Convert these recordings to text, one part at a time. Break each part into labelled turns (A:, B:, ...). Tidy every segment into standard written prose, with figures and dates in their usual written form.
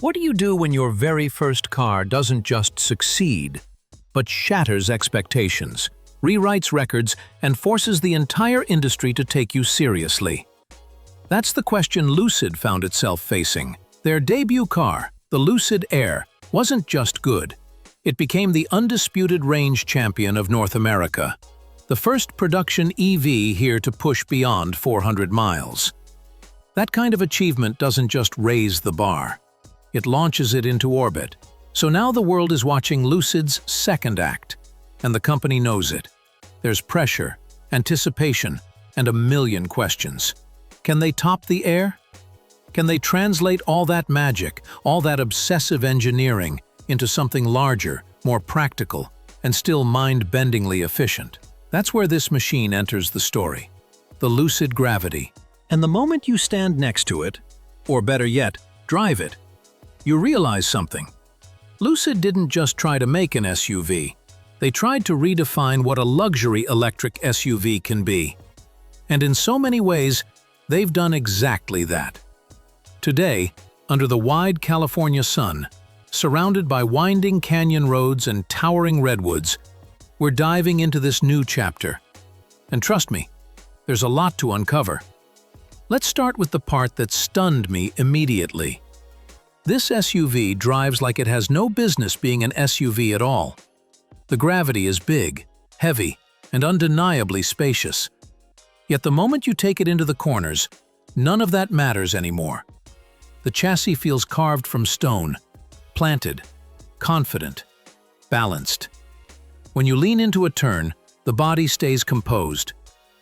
A: What do you do when your very first car doesn't just succeed, but shatters expectations, rewrites records, and forces the entire industry to take you seriously? That's the question Lucid found itself facing. Their debut car, the Lucid Air, wasn't just good. It became the undisputed range champion of North America, the first production EV here to push beyond 400 miles. That kind of achievement doesn't just raise the bar. It launches it into orbit. So now the world is watching Lucid's second act, and the company knows it. There's pressure, anticipation, and a million questions. Can they top the Air? Can they translate all that magic, all that obsessive engineering, into something larger, more practical, and still mind-bendingly efficient? That's where this machine enters the story. The Lucid Gravity. And the moment you stand next to it, or better yet, drive it, you realize something. Lucid didn't just try to make an SUV. They tried to redefine what a luxury electric SUV can be. And in so many ways, they've done exactly that. Today, under the wide California sun, surrounded by winding canyon roads and towering redwoods, we're diving into this new chapter. And trust me, there's a lot to uncover. Let's start with the part that stunned me immediately. This SUV drives like it has no business being an SUV at all. The Gravity is big, heavy, and undeniably spacious. Yet the moment you take it into the corners, none of that matters anymore. The chassis feels carved from stone, planted, confident, balanced. When you lean into a turn, the body stays composed.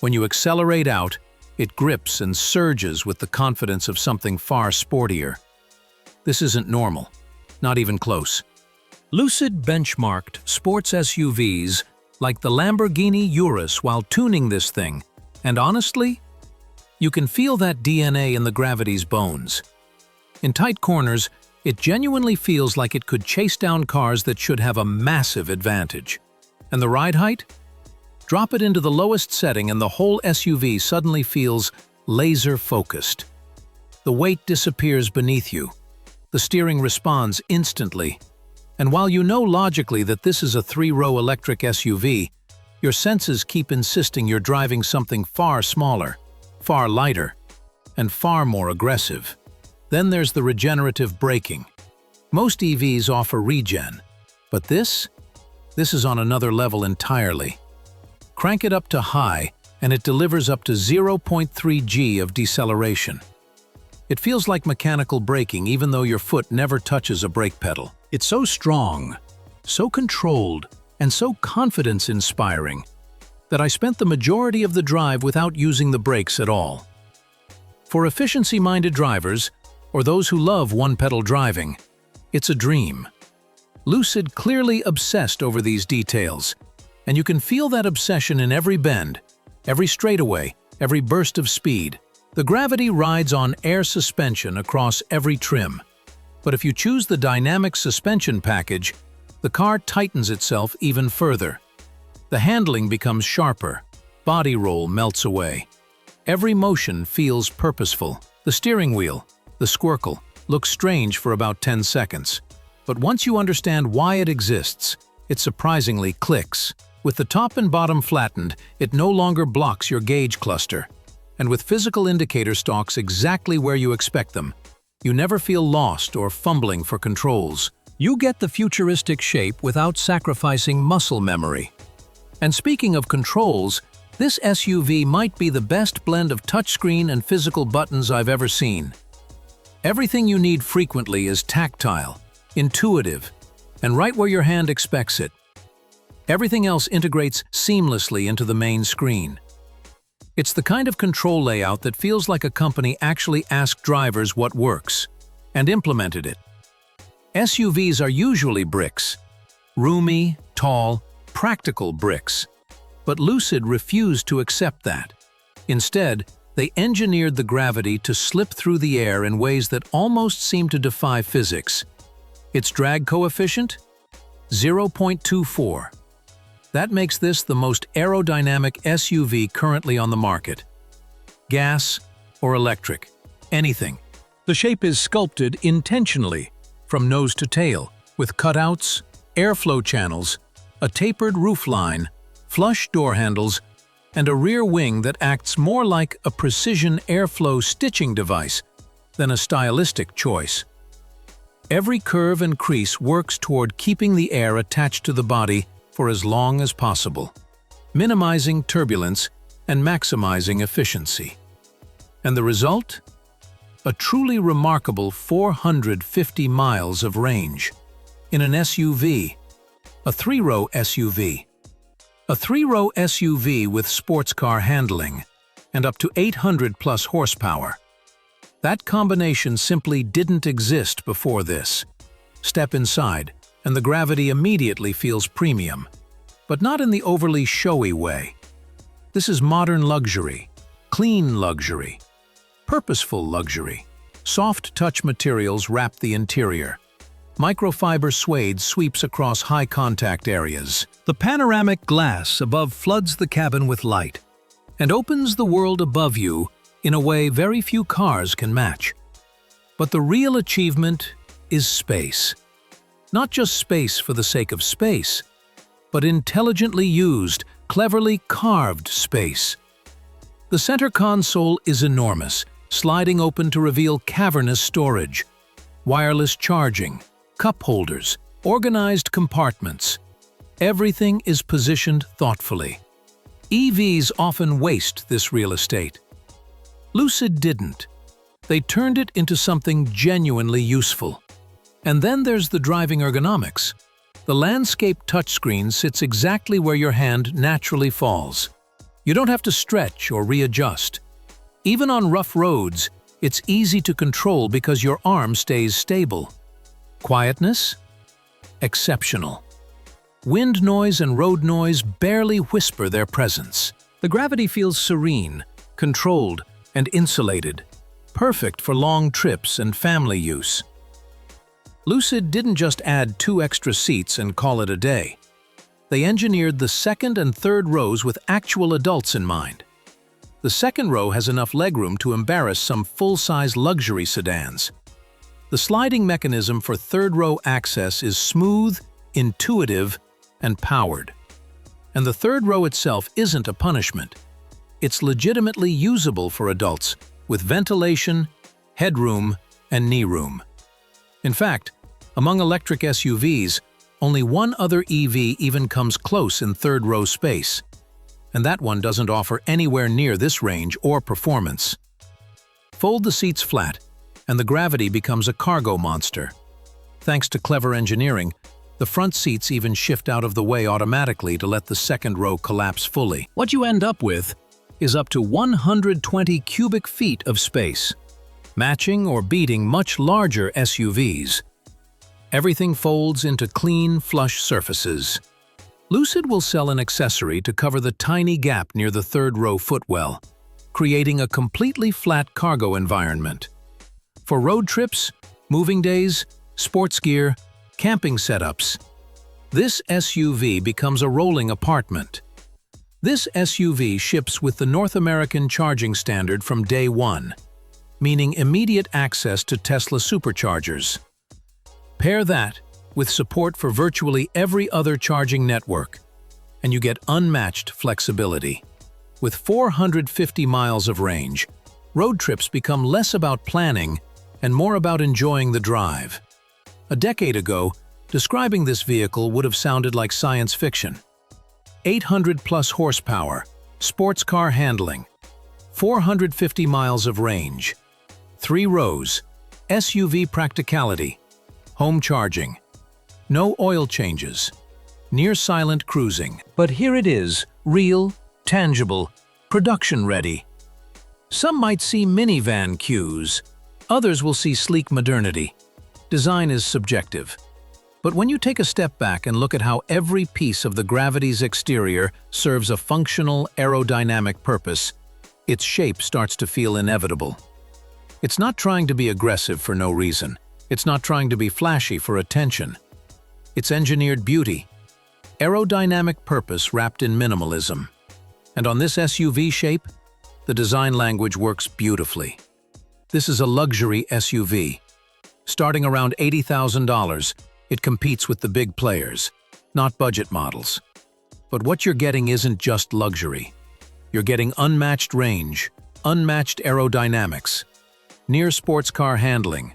A: When you accelerate out, it grips and surges with the confidence of something far sportier. This isn't normal, not even close. Lucid benchmarked sports SUVs like the Lamborghini Urus while tuning this thing, and honestly, you can feel that DNA in the Gravity's bones. In tight corners, it genuinely feels like it could chase down cars that should have a massive advantage. And the ride height? Drop it into the lowest setting and the whole SUV suddenly feels laser-focused. The weight disappears beneath you. The steering responds instantly. And while you know logically that this is a three-row electric SUV, your senses keep insisting you're driving something far smaller, far lighter, and far more aggressive. Then there's the regenerative braking. Most EVs offer regen, but this is on another level entirely. Crank it up to high, and it delivers up to 0.3 G of deceleration. It feels like mechanical braking even though your foot never touches a brake pedal. It's so strong, so controlled, and so confidence-inspiring that I spent the majority of the drive without using the brakes at all. For efficiency-minded drivers, or those who love one-pedal driving, it's a dream. Lucid clearly obsessed over these details, and you can feel that obsession in every bend, every straightaway, every burst of speed. The Gravity rides on air suspension across every trim. But if you choose the dynamic suspension package, the car tightens itself even further. The handling becomes sharper, body roll melts away. Every motion feels purposeful. The steering wheel, the squircle, looks strange for about 10 seconds. But once you understand why it exists, it surprisingly clicks. With the top and bottom flattened, it no longer blocks your gauge cluster. And with physical indicator stalks exactly where you expect them, you never feel lost or fumbling for controls. You get the futuristic shape without sacrificing muscle memory. And speaking of controls, this SUV might be the best blend of touchscreen and physical buttons I've ever seen. Everything you need frequently is tactile, intuitive, and right where your hand expects it. Everything else integrates seamlessly into the main screen. It's the kind of control layout that feels like a company actually asked drivers what works, and implemented it. SUVs are usually bricks. Roomy, tall, practical bricks. But Lucid refused to accept that. Instead, they engineered the Gravity to slip through the air in ways that almost seem to defy physics. Its drag coefficient? 0.24. That makes this the most aerodynamic SUV currently on the market. Gas or electric, anything. The shape is sculpted intentionally, from nose to tail, with cutouts, airflow channels, a tapered roofline, flush door handles, and a rear wing that acts more like a precision airflow stitching device than a stylistic choice. Every curve and crease works toward keeping the air attached to the body for as long as possible, minimizing turbulence and maximizing efficiency. And the result? A truly remarkable 450 miles of range in an SUV, a three-row SUV. A three-row SUV with sports car handling and up to 800+ horsepower. That combination simply didn't exist before this. Step inside, and the Gravity immediately feels premium, but not in the overly showy way. This is modern luxury, clean luxury, purposeful luxury. Soft touch materials wrap the interior. Microfiber suede sweeps across high contact areas. The panoramic glass above floods the cabin with light and opens the world above you in a way very few cars can match. But the real achievement is space. Not just space for the sake of space, but intelligently used, cleverly carved space. The center console is enormous, sliding open to reveal cavernous storage, wireless charging, cup holders, organized compartments. Everything is positioned thoughtfully. EVs often waste this real estate. Lucid didn't. They turned it into something genuinely useful. And then there's the driving ergonomics. The landscape touchscreen sits exactly where your hand naturally falls. You don't have to stretch or readjust. Even on rough roads, it's easy to control because your arm stays stable. Quietness? Exceptional. Wind noise and road noise barely whisper their presence. The Gravity feels serene, controlled, and insulated, perfect for long trips and family use. Lucid didn't just add 2 extra seats and call it a day. They engineered the second and third rows with actual adults in mind. The second row has enough legroom to embarrass some full-size luxury sedans. The sliding mechanism for third-row access is smooth, intuitive, and powered. And the third row itself isn't a punishment. It's legitimately usable for adults, with ventilation, headroom, and knee room. In fact, among electric SUVs, only one other EV even comes close in third-row space. And that one doesn't offer anywhere near this range or performance. Fold the seats flat, and the Gravity becomes a cargo monster. Thanks to clever engineering, the front seats even shift out of the way automatically to let the second row collapse fully. What you end up with is up to 120 cubic feet of space, matching or beating much larger SUVs. Everything folds into clean, flush surfaces. Lucid will sell an accessory to cover the tiny gap near the third row footwell, creating a completely flat cargo environment. For road trips, moving days, sports gear, camping setups, this SUV becomes a rolling apartment. This SUV ships with the North American charging standard from day one, meaning immediate access to Tesla Superchargers. Pair that with support for virtually every other charging network, and you get unmatched flexibility. With 450 miles of range, road trips become less about planning and more about enjoying the drive. A decade ago, describing this vehicle would have sounded like science fiction. 800+ horsepower, sports car handling, 450 miles of range, 3 rows, SUV practicality, home charging, no oil changes, near-silent cruising. But here it is, real, tangible, production-ready. Some might see minivan cues, others will see sleek modernity. Design is subjective. But when you take a step back and look at how every piece of the Gravity's exterior serves a functional, aerodynamic purpose, its shape starts to feel inevitable. It's not trying to be aggressive for no reason. It's not trying to be flashy for attention. It's engineered beauty, aerodynamic purpose wrapped in minimalism. And on this SUV shape, the design language works beautifully. This is a luxury SUV. Starting around $80,000, it competes with the big players, not budget models. But what you're getting isn't just luxury. You're getting unmatched range, unmatched aerodynamics, near sports car handling,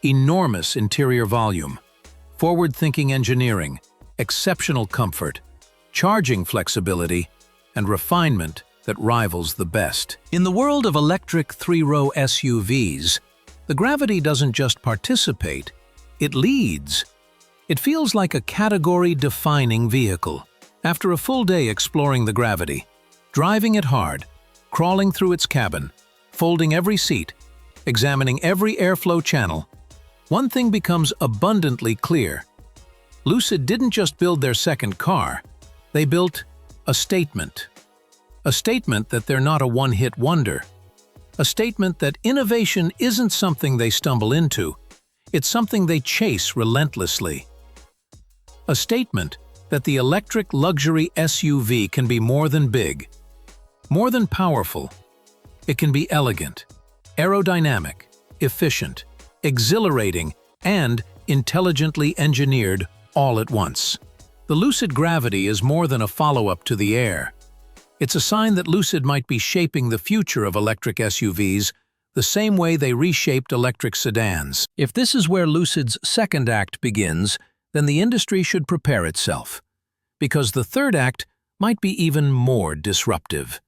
A: enormous interior volume, forward-thinking engineering, exceptional comfort, charging flexibility, and refinement that rivals the best. In the world of electric three-row SUVs, the Gravity doesn't just participate, it leads. It feels like a category-defining vehicle. After a full day exploring the Gravity, driving it hard, crawling through its cabin, folding every seat, examining every airflow channel, one thing becomes abundantly clear. Lucid didn't just build their second car, they built a statement. A statement that they're not a one-hit wonder. A statement that innovation isn't something they stumble into, it's something they chase relentlessly. A statement that the electric luxury SUV can be more than big, more than powerful. It can be elegant, aerodynamic, efficient, exhilarating, and intelligently engineered all at once. The Lucid Gravity is more than a follow-up to the Air. It's a sign that Lucid might be shaping the future of electric SUVs the same way they reshaped electric sedans. If this is where Lucid's second act begins, then the industry should prepare itself. Because the third act might be even more disruptive.